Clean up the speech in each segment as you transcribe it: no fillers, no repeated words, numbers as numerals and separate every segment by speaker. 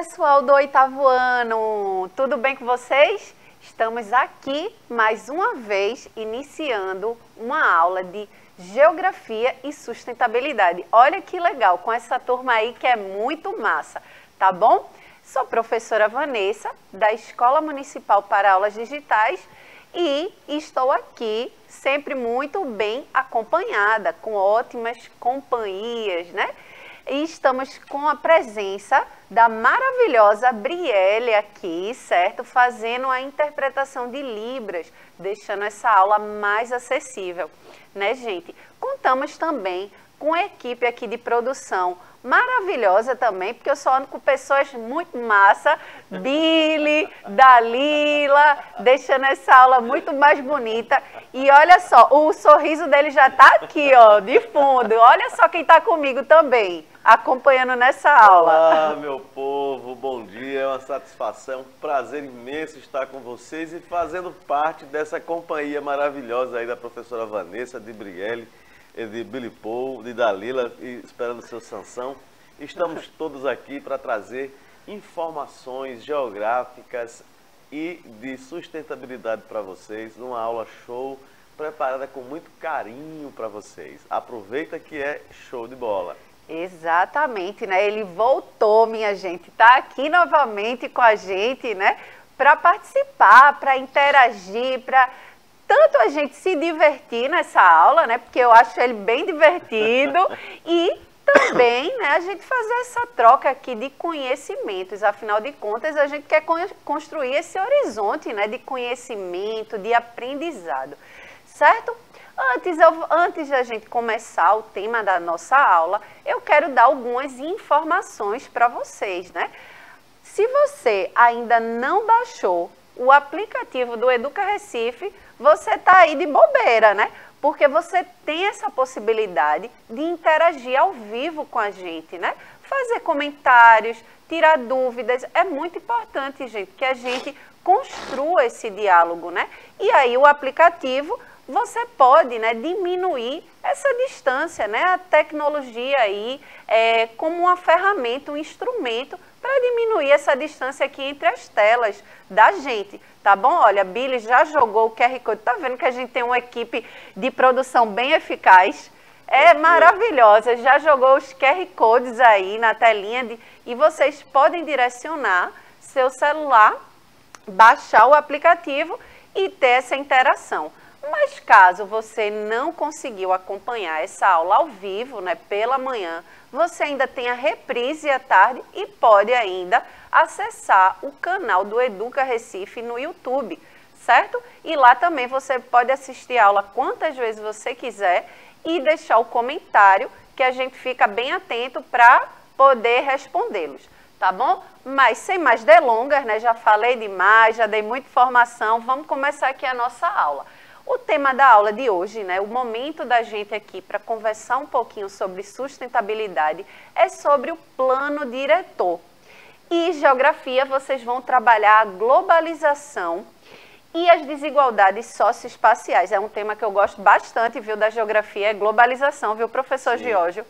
Speaker 1: pessoal do 8º ano, tudo bem com vocês? Estamos aqui mais uma vez iniciando uma aula de Geografia e Sustentabilidade. Olha que legal, com essa turma aí que é muito massa, tá bom? Sou professora Vanessa, da Escola Municipal para Aulas Digitais e estou aqui sempre muito bem acompanhada, com ótimas companhias, né? E estamos com a presença da maravilhosa Brielle aqui, certo? Fazendo a interpretação de Libras, deixando essa aula mais acessível, né, gente? Contamos também com a equipe aqui de produção maravilhosa também, porque eu só ando com pessoas muito massa, Billy, Dalila, deixando essa aula muito mais bonita. E olha só, o sorriso dele já tá aqui, ó, de fundo. Olha só quem tá comigo também, acompanhando nessa aula.
Speaker 2: Olá, meu povo, bom dia, é uma satisfação, um prazer imenso estar com vocês e fazendo parte dessa companhia maravilhosa aí da professora Vanessa, de Brielle, de Billy Paul, de Dalila, e esperando o seu Sansão. Estamos todos aqui para trazer informações geográficas e de sustentabilidade para vocês, numa aula show, preparada com muito carinho para vocês. Aproveita que é show de bola.
Speaker 1: Exatamente, né? Ele voltou, minha gente, tá aqui novamente com a gente, né? Para participar, para interagir, para tanto a gente se divertir nessa aula, né? Porque eu acho ele bem divertido e também, né, a gente fazer essa troca aqui de conhecimentos. Afinal de contas, a gente quer construir esse horizonte, né, de conhecimento, de aprendizado, certo? Antes da gente começar o tema da nossa aula, eu quero dar algumas informações para vocês, né? Se você ainda não baixou o aplicativo do Educa Recife, você está aí de bobeira, né? Porque você tem essa possibilidade de interagir ao vivo com a gente, né? Fazer comentários, tirar dúvidas. É muito importante, gente, que a gente construa esse diálogo, né? E aí o aplicativo, você pode, né, diminuir essa distância, né? A tecnologia aí é como uma ferramenta, um instrumento para diminuir essa distância aqui entre as telas da gente, tá bom? Olha, a Billy já jogou o QR Code, tá vendo que a gente tem uma equipe de produção bem eficaz, é maravilhosa, já jogou os QR Codes aí na telinha e vocês podem direcionar seu celular, baixar o aplicativo e ter essa interação. Mas caso você não conseguiu acompanhar essa aula ao vivo, né, pela manhã, você ainda tem a reprise à tarde e pode ainda acessar o canal do Educa Recife no YouTube, certo? E lá também você pode assistir a aula quantas vezes você quiser e deixar o comentário que a gente fica bem atento para poder respondê-los, tá bom? Mas sem mais delongas, né, já falei demais, já dei muita informação, vamos começar aqui a nossa aula. O tema da aula de hoje, né, o momento da gente aqui para conversar um pouquinho sobre sustentabilidade é sobre o plano diretor. E geografia, vocês vão trabalhar a globalização e as desigualdades socioespaciais. É um tema que eu gosto bastante, viu, da geografia, é globalização, viu, professor Giorgio?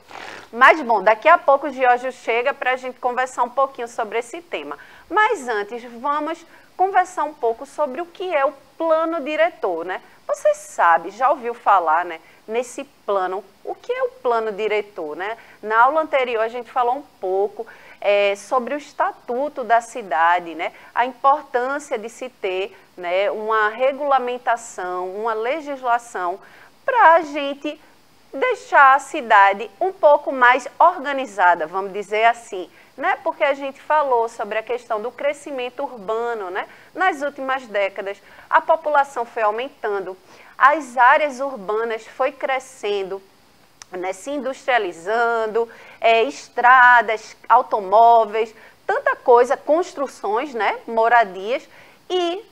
Speaker 1: Mas, bom, daqui a pouco o Giorgio chega para a gente conversar um pouquinho sobre esse tema. Mas antes, vamos conversar um pouco sobre o que é o plano diretor, né? Você sabe, já ouviu falar, né, nesse plano, o que é o plano diretor, né? Na aula anterior a gente falou um pouco sobre o estatuto da cidade, né? A importância de se ter, né, uma regulamentação, uma legislação para a gente deixar a cidade um pouco mais organizada, vamos dizer assim, né? Porque a gente falou sobre a questão do crescimento urbano, né? Nas últimas décadas, a população foi aumentando, as áreas urbanas foi crescendo, né? Se industrializando, estradas, automóveis, tanta coisa, construções, né? Moradias, e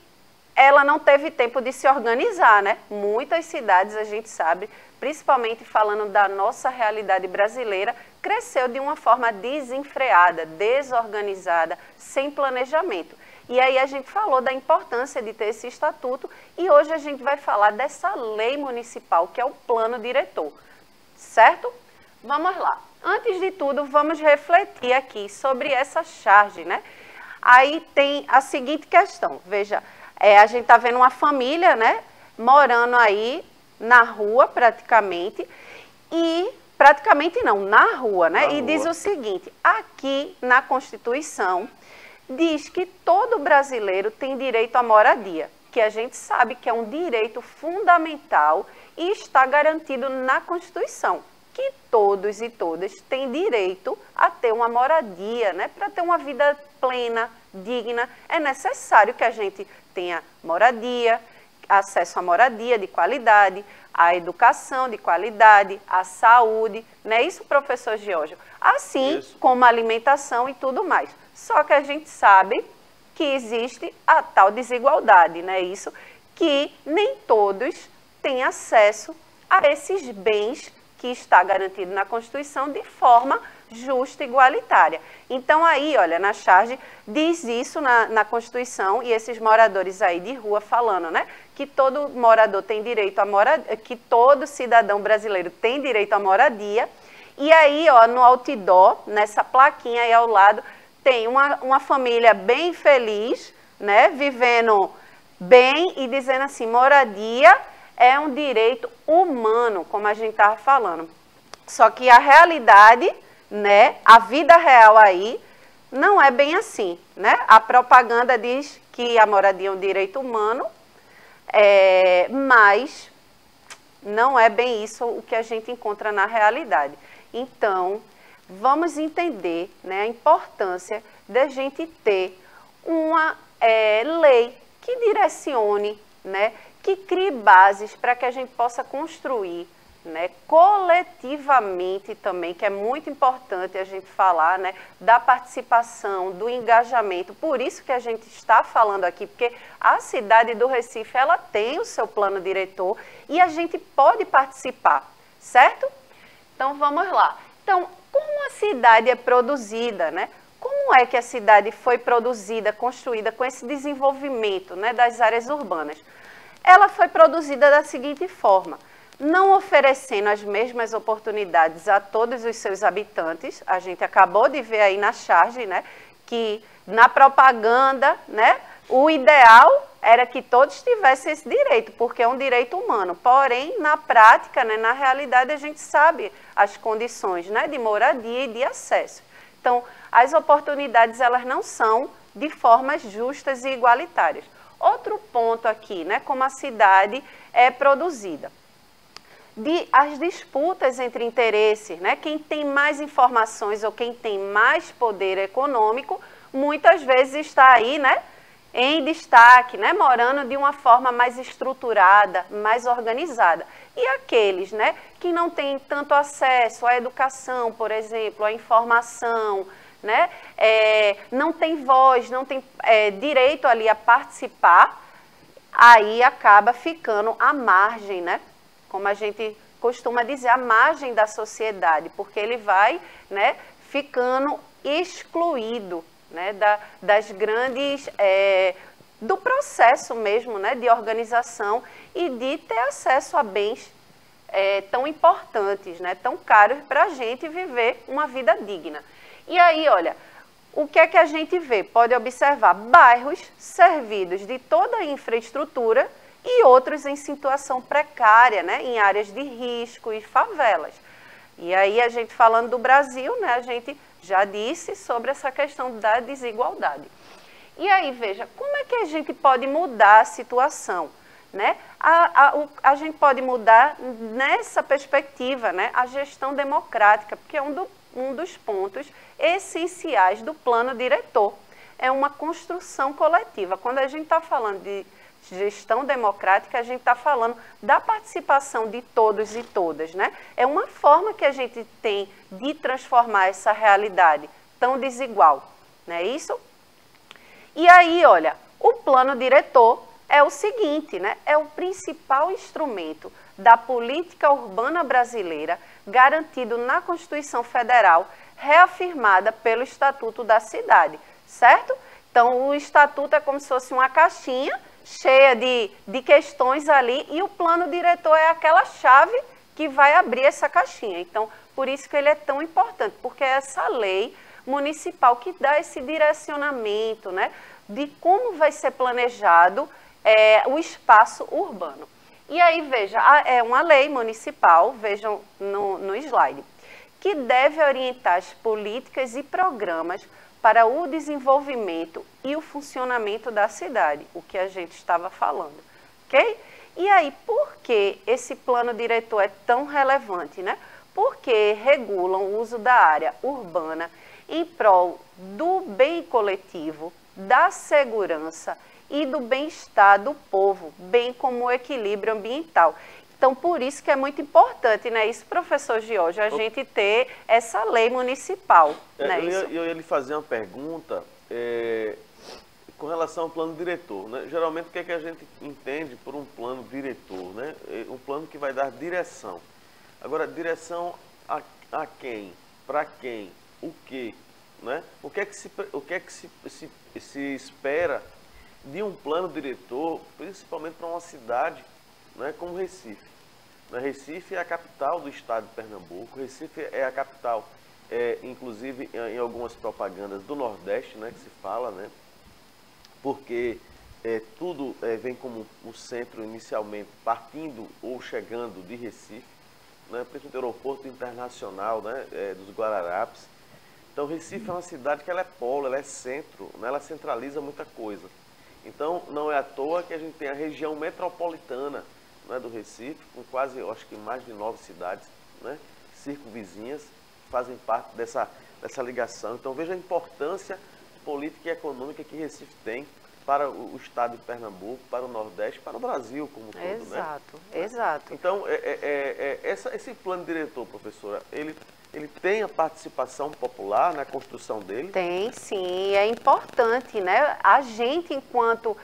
Speaker 1: ela não teve tempo de se organizar, né? Muitas cidades, a gente sabe, principalmente falando da nossa realidade brasileira, cresceu de uma forma desenfreada, desorganizada, sem planejamento. E aí a gente falou da importância de ter esse estatuto e hoje a gente vai falar dessa lei municipal, que é o plano diretor, certo? Vamos lá. Antes de tudo, vamos refletir aqui sobre essa charge, né? Aí tem a seguinte questão, veja, a gente está vendo uma família, né, morando aí na rua praticamente, e praticamente não, na rua, né? E diz o seguinte, aqui na Constituição diz que todo brasileiro tem direito à moradia, que a gente sabe que é um direito fundamental e está garantido na Constituição, que todos e todas têm direito a ter uma moradia, né? Para ter uma vida plena, digna, é necessário que a gente tenha moradia, acesso à moradia de qualidade, à educação de qualidade, à saúde, não é isso, professor Giorgio? Assim como a alimentação e tudo mais. Só que a gente sabe que existe a tal desigualdade, não é isso? Que nem todos têm acesso a esses bens que está garantido na Constituição de forma justa e igualitária. Então aí, olha, na charge diz isso na Constituição e esses moradores aí de rua falando, né? Que todo morador tem direito a moradia, que todo cidadão brasileiro tem direito à moradia. E aí, ó, no outdoor, nessa plaquinha aí ao lado, tem uma família bem feliz, né? Vivendo bem e dizendo assim, moradia é um direito humano, como a gente estava falando. Só que a realidade, né, a vida real aí, não é bem assim, né? A propaganda diz que a moradia é um direito humano, mas não é bem isso o que a gente encontra na realidade. Então, vamos entender, né, a importância da gente ter uma lei que direcione, né, que crie bases para que a gente possa construir, né, coletivamente também, que é muito importante a gente falar, né, da participação, do engajamento. Por isso que a gente está falando aqui, porque a cidade do Recife, ela tem o seu plano diretor e a gente pode participar, certo? Então, vamos lá. Então, como a cidade é produzida, né? Como é que a cidade foi produzida, construída com esse desenvolvimento, né, das áreas urbanas? Ela foi produzida da seguinte forma, não oferecendo as mesmas oportunidades a todos os seus habitantes. A gente acabou de ver aí na charge, né, que na propaganda, né, o ideal era que todos tivessem esse direito, porque é um direito humano. Porém, na prática, né, na realidade, a gente sabe as condições, né, de moradia e de acesso. Então, as oportunidades, elas não são de formas justas e igualitárias. Outro ponto aqui, né, como a cidade é produzida. As disputas entre interesses, né, quem tem mais informações ou quem tem mais poder econômico, muitas vezes está aí, né, em destaque, né, morando de uma forma mais estruturada, mais organizada. E aqueles, né, que não têm tanto acesso à educação, por exemplo, à informação, né, não tem voz, não tem direito ali a participar, aí acaba ficando à margem, né, como a gente costuma dizer, à margem da sociedade, porque ele vai, né, ficando excluído, né, das grandes, do processo mesmo, né, de organização e de ter acesso a bens tão importantes, né, tão caros para a gente viver uma vida digna. E aí, olha, o que é que a gente vê? Pode observar bairros servidos de toda a infraestrutura e outros em situação precária, né, em áreas de risco e favelas. E aí, a gente falando do Brasil, né, a gente já disse sobre essa questão da desigualdade. E aí, veja, como é que a gente pode mudar a situação, né? A gente pode mudar nessa perspectiva, né, a gestão democrática, porque é um dos pontos essenciais do plano diretor. É uma construção coletiva. Quando a gente está falando de gestão democrática, a gente está falando da participação de todos e todas, né? É uma forma que a gente tem de transformar essa realidade tão desigual, não é isso? E aí, olha, o plano diretor é o seguinte, né? É o principal instrumento da política urbana brasileira garantido na Constituição Federal, reafirmada pelo Estatuto da Cidade, certo? Então, o Estatuto é como se fosse uma caixinha cheia de questões ali, e o plano diretor é aquela chave que vai abrir essa caixinha. Então, Por isso que ele é tão importante, porque é essa lei municipal que dá esse direcionamento, né, de como vai ser planejado o espaço urbano. E aí, veja, é uma lei municipal, vejam no slide, que deve orientar as políticas e programas para o desenvolvimento e o funcionamento da cidade, o que a gente estava falando, ok? E aí, por que esse plano diretor é tão relevante, né? Porque regulam o uso da área urbana em prol do bem coletivo, da segurança e do bem-estar do povo, bem como o equilíbrio ambiental. Então, por isso que é muito importante, né, isso, professor Giorgio, a gente ter essa lei municipal. Né,
Speaker 2: eu ia lhe fazer uma pergunta com relação ao plano diretor. Né? Geralmente, o que é que a gente entende por um plano diretor? Né? Um plano que vai dar direção. Agora, direção a quem? Para quem? O quê? Né? O que é que se espera de um plano diretor, principalmente para uma cidade, né, como Recife? Recife é a capital do estado de Pernambuco, Recife é a capital, inclusive em algumas propagandas do Nordeste, né, que se fala, né, porque tudo vem como o centro inicialmente partindo ou chegando de Recife, né, principalmente o aeroporto internacional, né, dos Guararapes. Então Recife é uma cidade que ela é polo, ela é centro, né, ela centraliza muita coisa. Então não é à toa que a gente tem a região metropolitana, né, do Recife, com quase, eu acho que mais de 9 cidades, né, circunvizinhas, fazem parte dessa ligação. Então veja a importância política e econômica que Recife tem para o estado de Pernambuco, para o Nordeste, para o Brasil como todo.
Speaker 1: Exato,
Speaker 2: né?
Speaker 1: Exato.
Speaker 2: Então esse plano diretor, professora, ele tem a participação popular na construção dele?
Speaker 1: Tem, sim, é importante, né? A gente, enquanto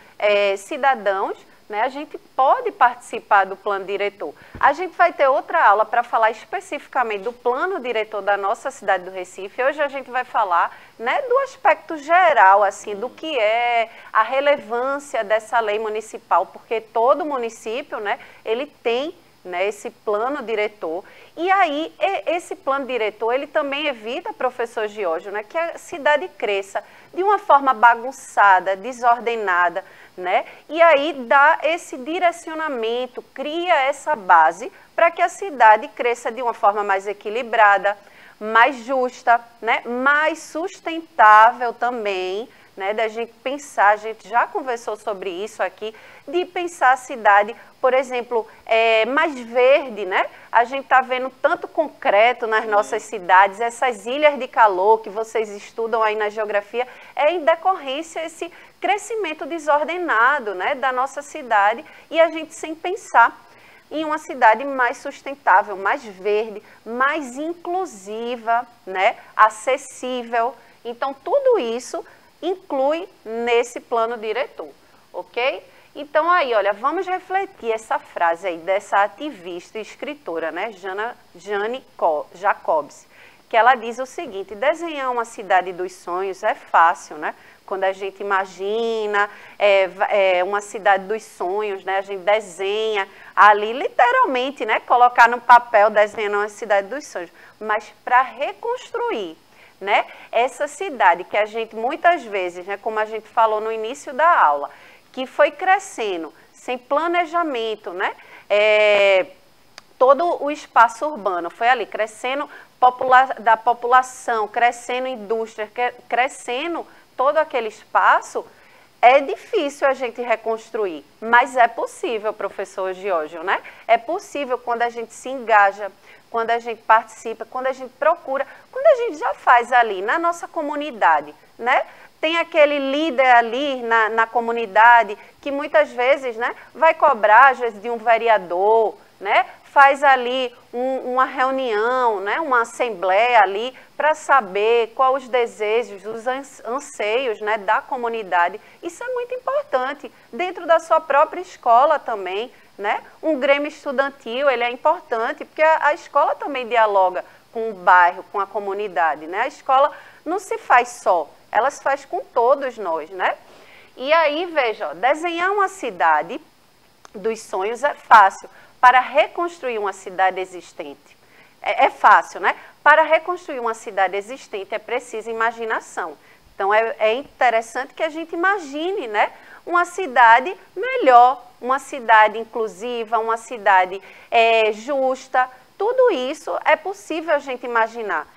Speaker 1: cidadãos, né, a gente pode participar do plano diretor. A gente vai ter outra aula para falar especificamente do plano diretor da nossa cidade do Recife. Hoje a gente vai falar, né, do aspecto geral, assim, do que é a relevância dessa lei municipal, porque todo município, né, ele tem, né, esse plano diretor. E aí, esse plano diretor, ele também evita, professor Giorgio, né, que a cidade cresça de uma forma bagunçada, desordenada, né? E aí dá esse direcionamento, cria essa base para que a cidade cresça de uma forma mais equilibrada, mais justa, né? Mais sustentável também, né? Da gente pensar, a gente já conversou sobre isso aqui, de pensar a cidade, por exemplo, mais verde, né? A gente está vendo tanto concreto nas nossas cidades, essas ilhas de calor que vocês estudam aí na geografia, em decorrência esse crescimento desordenado, né, da nossa cidade, e a gente sem pensar em uma cidade mais sustentável, mais verde, mais inclusiva, né, acessível. Então, tudo isso inclui nesse plano diretor, ok? Então, aí, olha, vamos refletir essa frase aí dessa ativista e escritora, né, Jane Jacobs, que ela diz o seguinte: desenhar uma cidade dos sonhos é fácil, né? Quando a gente imagina uma cidade dos sonhos, né? A gente desenha ali, literalmente, né? Colocar no papel, desenhando uma cidade dos sonhos. Mas para reconstruir, né, essa cidade que a gente muitas vezes, né, como a gente falou no início da aula, que foi crescendo sem planejamento, né? Todo o espaço urbano foi ali crescendo da população, crescendo indústria, crescendo todo aquele espaço. É difícil a gente reconstruir, mas é possível, professor Giorgio, né? É possível quando a gente se engaja, quando a gente participa, quando a gente procura, quando a gente já faz ali na nossa comunidade, né? Tem aquele líder ali na comunidade que muitas vezes, né, vai cobrar, às vezes, de um vereador, né? Faz ali uma reunião, né, uma assembleia ali para saber quais os desejos, os anseios, né, da comunidade. Isso é muito importante. Dentro da sua própria escola também, né? Um grêmio estudantil, ele é importante, porque a escola também dialoga com o bairro, com a comunidade, né? A escola não se faz só, ela se faz com todos nós, né? E aí, veja, ó, desenhar uma cidade dos sonhos é fácil. Para reconstruir uma cidade existente, é fácil, né? Para reconstruir uma cidade existente é preciso imaginação. Então, é interessante que a gente imagine, né, uma cidade melhor, uma cidade inclusiva, uma cidade justa. Tudo isso é possível a gente imaginar.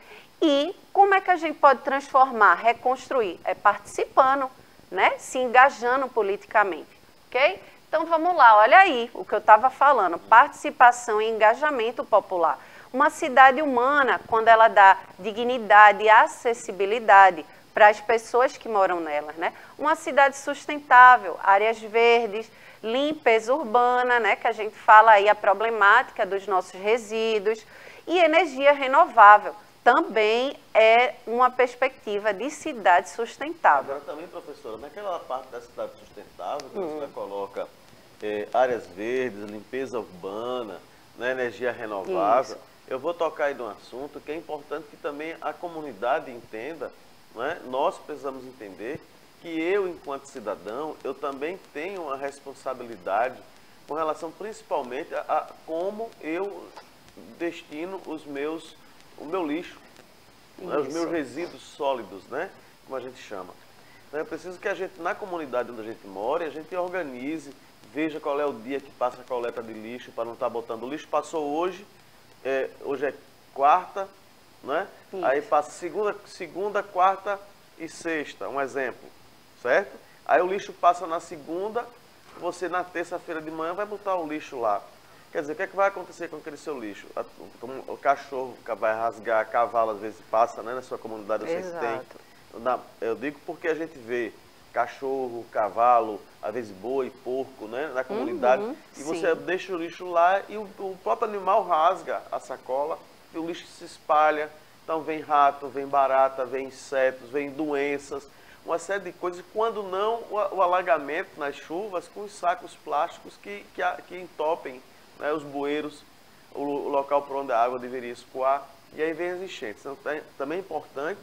Speaker 1: E como é que a gente pode transformar, reconstruir? É participando, né, se engajando politicamente, ok? Então, vamos lá, olha aí o que eu estava falando, participação e engajamento popular. Uma cidade humana, quando ela dá dignidade e acessibilidade para as pessoas que moram nela, né? Uma cidade sustentável, áreas verdes, limpeza urbana, né? Que a gente fala aí a problemática dos nossos resíduos, e energia renovável. Também é uma perspectiva de cidade sustentável.
Speaker 2: Agora também, professora, naquela parte da cidade sustentável, que você coloca áreas verdes, limpeza urbana, né, energia renovável, eu vou tocar aí num assunto que é importante que também a comunidade entenda, né? Nós precisamos entender que eu, enquanto cidadão, eu também tenho uma responsabilidade com relação principalmente a como eu destino o meu lixo, né? Os meus resíduos sólidos, né? Como a gente chama. Então é preciso que a gente, na comunidade onde a gente mora, a gente organize, veja qual é o dia que passa a coleta de lixo para não estar botando lixo. Passou hoje, hoje é quarta, né? Aí passa segunda, quarta e sexta, um exemplo, certo? Aí o lixo passa na segunda, você na terça-feira de manhã vai botar o lixo lá. Quer dizer, o que é que vai acontecer com aquele seu lixo? O cachorro vai rasgar, cavalo às vezes passa, né? Na sua comunidade eu sei que tem. Eu digo porque a gente vê cachorro, cavalo, às vezes boi, porco, né? Na comunidade. E você deixa o lixo lá e o próprio animal rasga a sacola e o lixo se espalha. Então vem rato, vem barata, vem insetos, vem doenças, uma série de coisas. Quando não, o alagamento nas chuvas com os sacos plásticos que entopem, né, os bueiros, o local por onde a água deveria escoar. E aí vem as enchentes. Então também é importante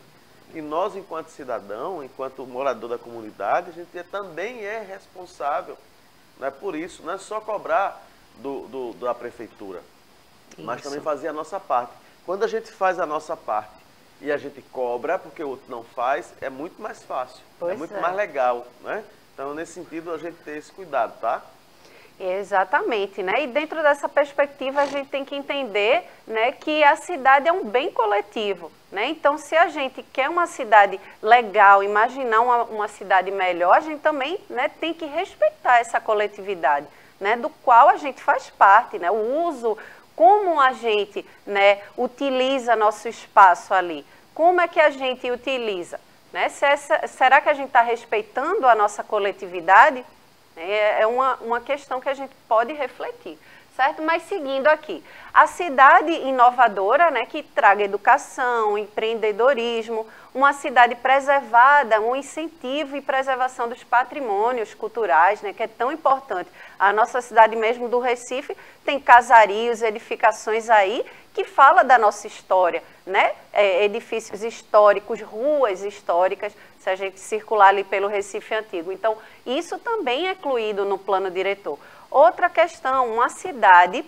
Speaker 2: que nós, enquanto cidadão, enquanto morador da comunidade, a gente também é responsável, né, por isso. Não é só cobrar da prefeitura, mas também fazer a nossa parte. Quando a gente faz a nossa parte e a gente cobra porque o outro não faz, é muito mais fácil, é muito mais legal, né? Então, nesse sentido, a gente tem esse cuidado, tá?
Speaker 1: Exatamente, né? E dentro dessa perspectiva, a gente tem que entender, né, que a cidade é um bem coletivo, né? Então, se a gente quer uma cidade legal, imaginar uma cidade melhor, a gente também, né, tem que respeitar essa coletividade, né, do qual a gente faz parte, né? O uso, como a gente, né, utiliza nosso espaço ali, como é que a gente utiliza, né? Será que a gente está respeitando a nossa coletividade? É uma questão que a gente pode refletir, certo? Mas seguindo aqui, a cidade inovadora, né, que traga educação, empreendedorismo, uma cidade preservada, um incentivo e preservação dos patrimônios culturais, né, que é tão importante. A nossa cidade mesmo do Recife tem casarios, edificações aí que fala da nossa história, né? Edifícios históricos, ruas históricas, se a gente circular ali pelo Recife Antigo. Então, isso também é incluído no plano diretor. Outra questão, uma cidade,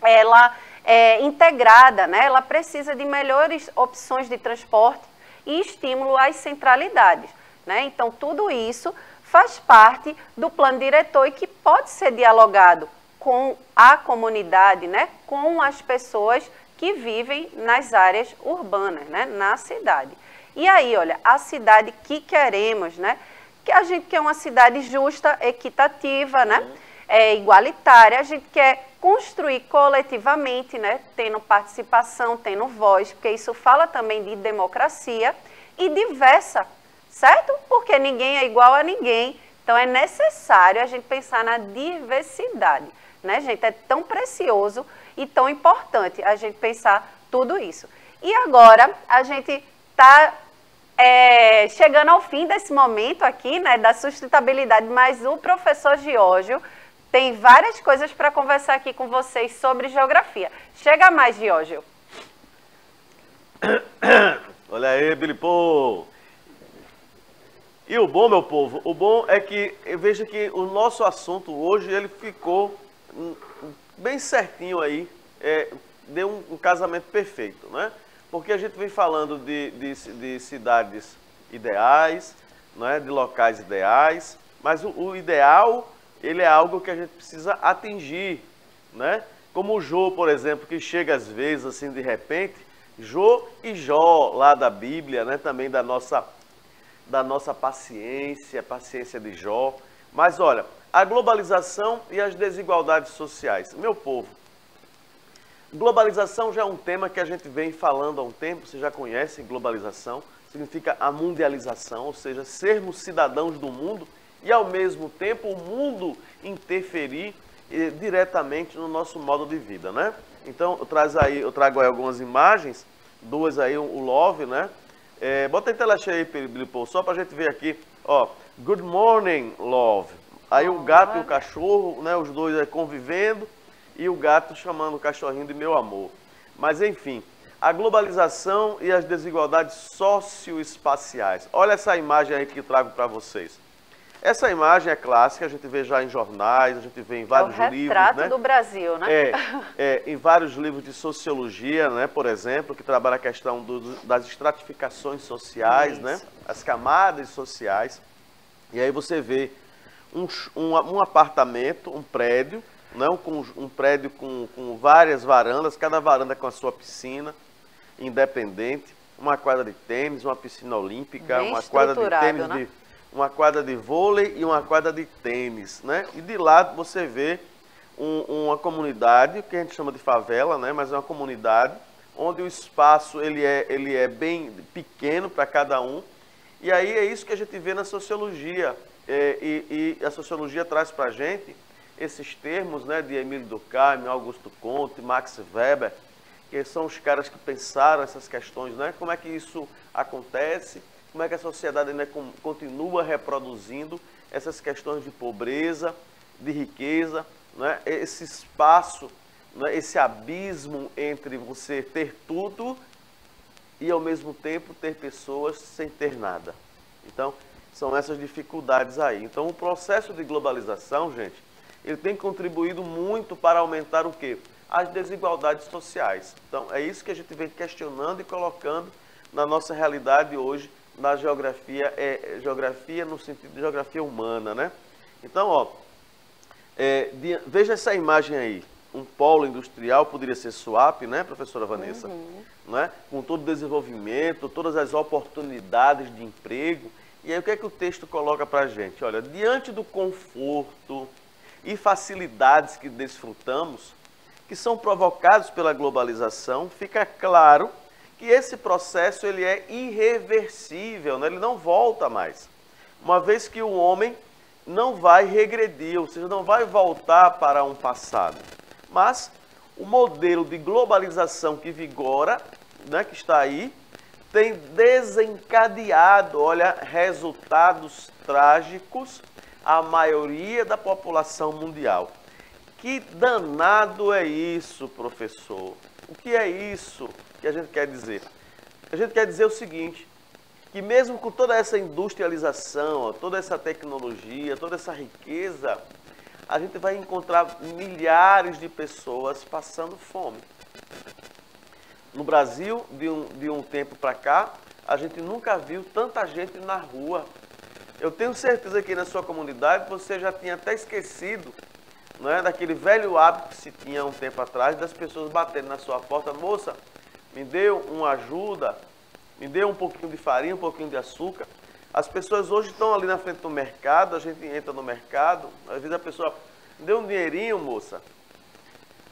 Speaker 1: ela é integrada, né? Ela precisa de melhores opções de transporte e estímulo às centralidades, né? Então, tudo isso faz parte do plano diretor e que pode ser dialogado com a comunidade, né? Com as pessoas que vivem nas áreas urbanas, né? Na cidade. E aí, olha, a cidade que queremos, né? Que a gente quer uma cidade justa, equitativa, né? Igualitária, a gente quer construir coletivamente, né? Tendo participação, tendo voz, porque isso fala também de democracia e diversa, certo? Porque ninguém é igual a ninguém, então é necessário a gente pensar na diversidade, né, gente? É tão precioso e tão importante a gente pensar tudo isso. E agora a gente está chegando ao fim desse momento aqui, né, da sustentabilidade, mas o professor Giorgio tem várias coisas para conversar aqui com vocês sobre geografia. Chega mais, Giorgio.
Speaker 2: Olha aí, Bilipô. E o bom, meu povo, o bom é que eu vejo que o nosso assunto hoje, ele ficou bem certinho aí, dê um casamento perfeito, né? Porque a gente vem falando de cidades ideais, né? De locais ideais, mas o ideal, ele é algo que a gente precisa atingir, né? Como o Jô, por exemplo, que chega às vezes assim de repente, Jô e Jó, lá da Bíblia, né? Também da nossa paciência de Jó. Mas olha, a globalização e as desigualdades sociais. Meu povo, globalização já é um tema que a gente vem falando há um tempo, vocês já conhecem globalização, significa a mundialização, ou seja, sermos cidadãos do mundo e ao mesmo tempo o mundo interferir diretamente no nosso modo de vida, né? Então, eu trago aí algumas imagens, duas aí, o Love, né? Bota em tela cheia aí, Bilipo, só pra gente ver aqui, ó, Good Morning, Love. Aí o gato e o cachorro, né, os dois convivendo, e o gato chamando o cachorrinho de meu amor. Mas enfim, a globalização e as desigualdades socioespaciais. Olha essa imagem aí que eu trago para vocês. Essa imagem é clássica, a gente vê já em jornais, a gente vê em vários livros. É o
Speaker 1: retrato,
Speaker 2: né?
Speaker 1: do Brasil, né?
Speaker 2: Em vários livros de sociologia, né, por exemplo, que trabalha a questão das estratificações sociais, né, as camadas sociais. E aí você vê um apartamento, um prédio, né, um prédio com várias varandas, cada varanda com a sua piscina independente, uma quadra de tênis, uma piscina olímpica,
Speaker 1: bem
Speaker 2: uma quadra de tênis,
Speaker 1: né?
Speaker 2: Uma quadra de vôlei e uma quadra de tênis, né? E de lado você vê uma comunidade, que a gente chama de favela, né? Mas é uma comunidade onde o espaço ele é bem pequeno para cada um. E aí é isso que a gente vê na sociologia. E a sociologia traz para a gente esses termos, né, de Emílio Durkheim, Augusto Comte, Max Weber, que são os caras que pensaram essas questões, né? Como é que isso acontece? Como é que a sociedade ainda continua reproduzindo essas questões de pobreza, de riqueza, né? Esse espaço, né? Esse abismo entre você ter tudo e, ao mesmo tempo, ter pessoas sem ter nada. Então, são essas dificuldades aí. Então, o processo de globalização, gente, ele tem contribuído muito para aumentar o quê? As desigualdades sociais. Então, é isso que a gente vem questionando e colocando na nossa realidade hoje, na geografia, geografia no sentido de geografia humana, né? Então, ó, veja essa imagem aí. Um polo industrial poderia ser Suape, né, professora Vanessa? Né? Com todo o desenvolvimento, todas as oportunidades de emprego. E aí o que é que o texto coloca para a gente? Olha, diante do conforto e facilidades que desfrutamos, que são provocados pela globalização, fica claro que esse processo ele é irreversível, né? Ele não volta mais. Uma vez que o homem não vai regredir, ou seja, não vai voltar para um passado. Mas o modelo de globalização que vigora, né, que está aí, tem desencadeado, olha, resultados trágicos à maioria da população mundial. Que danado é isso, professor? O que é isso que a gente quer dizer? A gente quer dizer o seguinte, que mesmo com toda essa industrialização, toda essa tecnologia, toda essa riqueza, a gente vai encontrar milhares de pessoas passando fome. No Brasil, de um tempo para cá, a gente nunca viu tanta gente na rua. Eu tenho certeza que na sua comunidade você já tinha até esquecido, não é, daquele velho hábito que se tinha um tempo atrás, das pessoas batendo na sua porta, moça, me dê uma ajuda, me dê um pouquinho de farinha, um pouquinho de açúcar. As pessoas hoje estão ali na frente do mercado, a gente entra no mercado, às vezes a pessoa, me dê um dinheirinho, moça.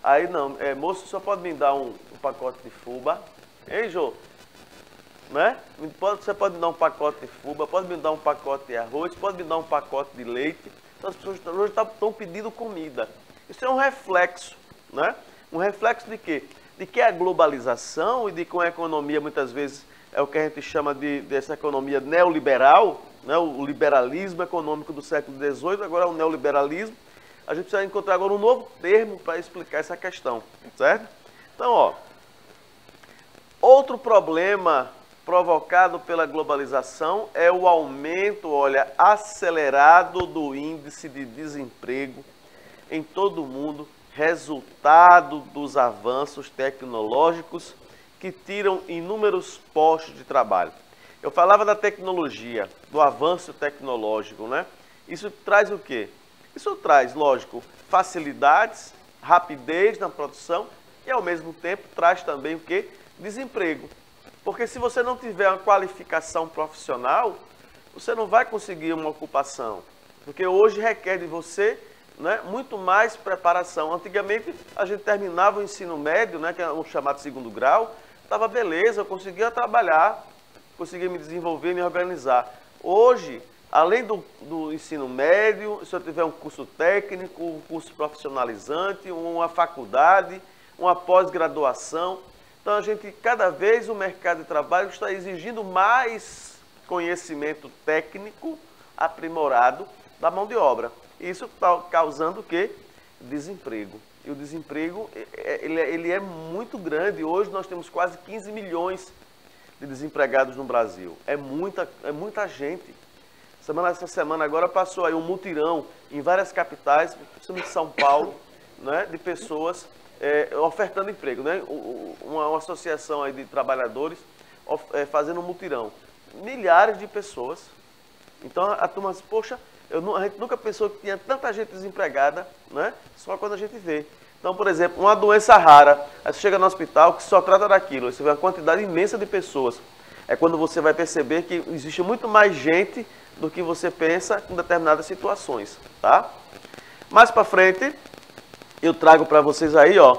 Speaker 2: Aí não, moço, só pode me dar um pacote de fubá, hein, Jô? Né? Você pode me dar um pacote de fubá, pode me dar um pacote de arroz, pode me dar um pacote de leite. Então as pessoas hoje estão pedindo comida. Isso é um reflexo, né? Um reflexo de quê? De que a globalização e de que a economia muitas vezes é o que a gente chama dessa economia neoliberal, né? O liberalismo econômico do século XVIII, agora é o neoliberalismo. A gente precisa encontrar agora um novo termo para explicar essa questão, certo? Então, ó, outro problema provocado pela globalização é o aumento, olha, acelerado do índice de desemprego em todo o mundo resultado dos avanços tecnológicos que tiram inúmeros postos de trabalho. Eu falava da tecnologia, do avanço tecnológico, né? Isso traz o quê? Isso traz, lógico, facilidades, rapidez na produção e, ao mesmo tempo, traz também o quê? Desemprego. Porque se você não tiver uma qualificação profissional, você não vai conseguir uma ocupação. Porque hoje requer de você, né, muito mais preparação. Antigamente, a gente terminava o ensino médio, né, que é o chamado segundo grau, estava beleza, eu conseguia trabalhar, conseguia me desenvolver, me organizar. Hoje, além do ensino médio, se eu tiver um curso técnico, um curso profissionalizante, uma faculdade, uma pós-graduação, então a gente, cada vez o mercado de trabalho está exigindo mais conhecimento técnico aprimorado da mão de obra. Isso está causando o quê? Desemprego. E o desemprego ele é muito grande. Hoje nós temos quase 15 milhões de desempregados no Brasil. É muita gente. Essa semana agora passou aí um mutirão em várias capitais, principalmente São Paulo, né, de pessoas ofertando emprego, né? Uma associação aí de trabalhadores fazendo um mutirão. Milhares de pessoas. Então a turma diz, poxa, a gente nunca pensou que tinha tanta gente desempregada, né? Só quando a gente vê. Então, por exemplo, uma doença rara, aí você chega no hospital que só trata daquilo, aí você vê uma quantidade imensa de pessoas. É quando você vai perceber que existe muito mais gente do que você pensa em determinadas situações, tá? Mais para frente, eu trago para vocês aí, ó,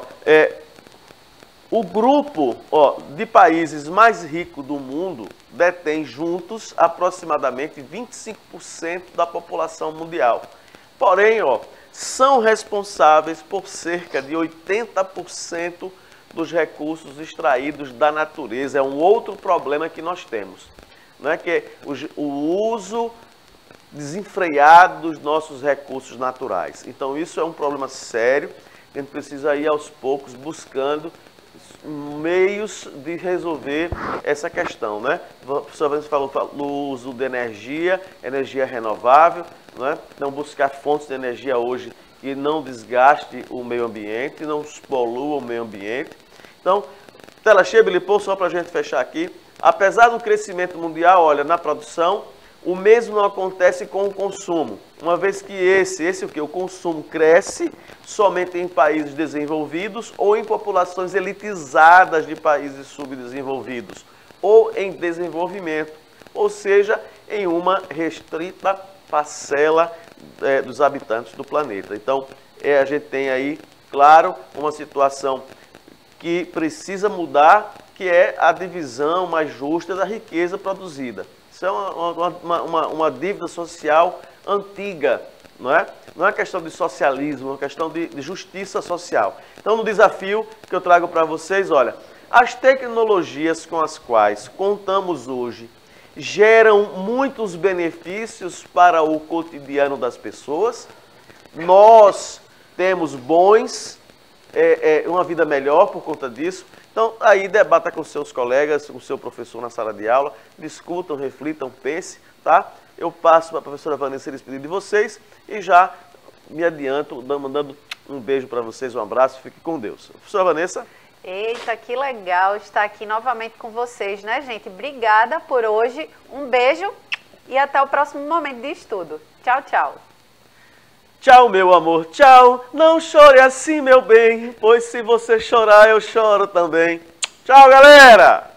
Speaker 2: o grupo, ó, de países mais ricos do mundo detém juntos aproximadamente 25% da população mundial. Porém, ó, são responsáveis por cerca de 80% dos recursos extraídos da natureza. É um outro problema que nós temos, né? Que é o uso desenfreado dos nossos recursos naturais. Então isso é um problema sério, a gente precisa ir aos poucos buscando meios de resolver essa questão, né? O professor Vanessa falou do uso de energia renovável, né? Não buscar fontes de energia hoje que não desgaste o meio ambiente, não polua o meio ambiente. Então, tela cheia, Bilipô, só para a gente fechar aqui. Apesar do crescimento mundial, olha, na produção, o mesmo não acontece com o consumo, uma vez que o consumo cresce somente em países desenvolvidos ou em populações elitizadas de países subdesenvolvidos ou em desenvolvimento, ou seja, em uma restrita parcela dos habitantes do planeta. Então, a gente tem aí, claro, uma situação que precisa mudar, que é a divisão mais justa da riqueza produzida. Isso é uma dívida social antiga, não é? Não é questão de socialismo, é uma questão de justiça social. Então, no desafio que eu trago para vocês, olha, as tecnologias com as quais contamos hoje geram muitos benefícios para o cotidiano das pessoas. Nós temos uma vida melhor por conta disso. Então, aí debata com seus colegas, com o seu professor na sala de aula, discutam, reflitam, pense, tá? Eu passo para a professora Vanessa despedir de vocês e já me adianto, mandando um beijo para vocês, um abraço, fique com Deus. Professora Vanessa.
Speaker 1: Eita, que legal estar aqui novamente com vocês, né, gente? Obrigada por hoje, um beijo e até o próximo momento de estudo. Tchau, tchau.
Speaker 2: Tchau, meu amor, tchau. Não chore assim, meu bem, pois se você chorar, eu choro também. Tchau, galera!